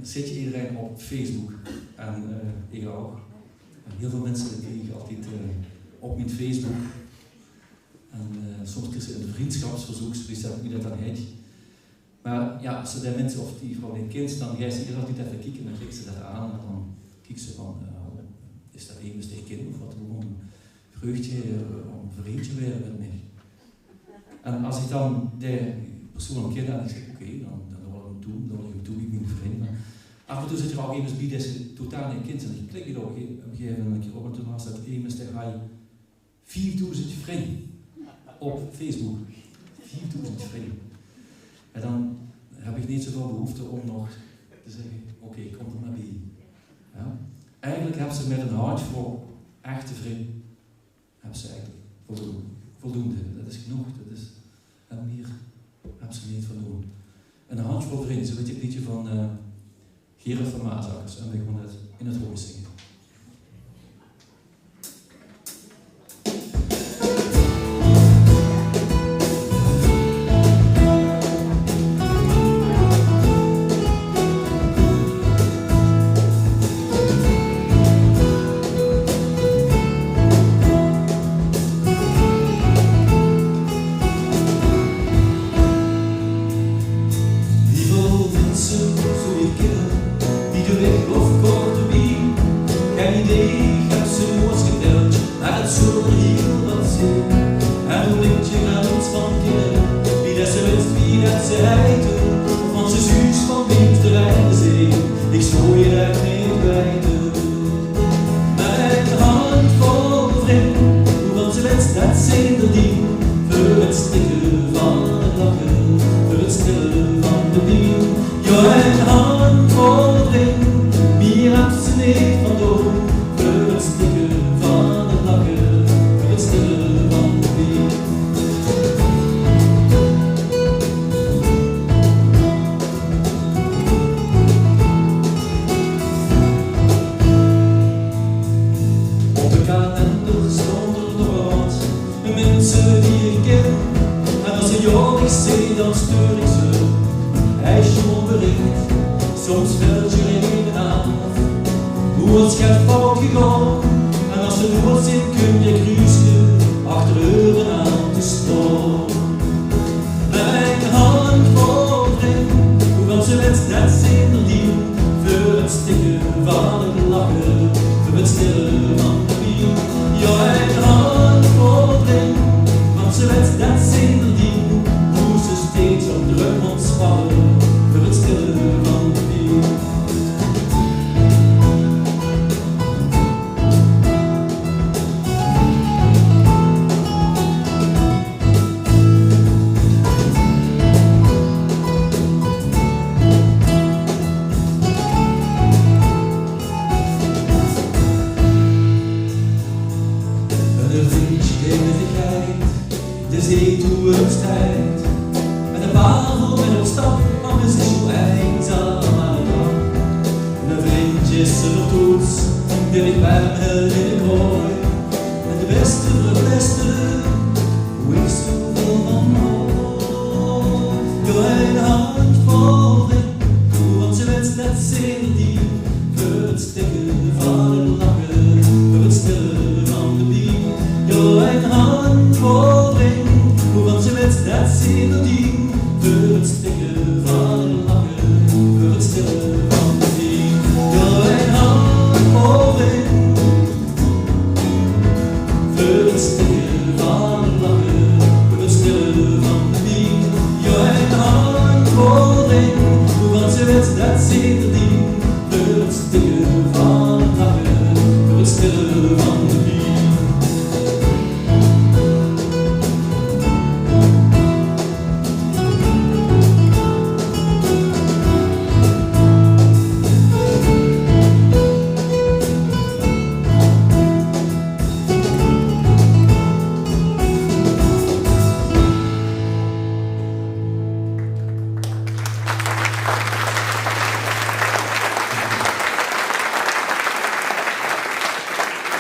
zit je iedereen op Facebook. En ik ook. En heel veel mensen kregen altijd op mijn Facebook. En soms krijg je een vriendschapsverzoek, dus wie dat dan heet. Maar ja, als er die mensen of die vrouw een kind, dan ga je ze altijd even kijken en dan klikt ze dat aan en dan kijkt ze van, is dat een besteed kind of wat, gewoon een vreugdje om een vriendje weer met mij. En als ik dan die persoon ken en ik zeg, oké, dan wil ik hem doen, ik ben een vriend. Maar af en toe zit er al iemand bij dat ze totaal een kind zijn. En ik klik er op een gegeven moment op en toen was dat iemand dat hij 4000 vrienden op Facebook. 4000 vrienden. En dan heb ik niet zoveel behoefte om nog te zeggen, oké, kom er maar bij. Ja? Eigenlijk hebben ze met een hart voor echte vrienden, hebben ze eigenlijk voldoende. Dat is genoeg, en meer hebben ze niet voldoende. En een handvol vrienden, zo weet je het liedje van Gerard van Maasakkers, en we gaan het in het hoofd zingen. See the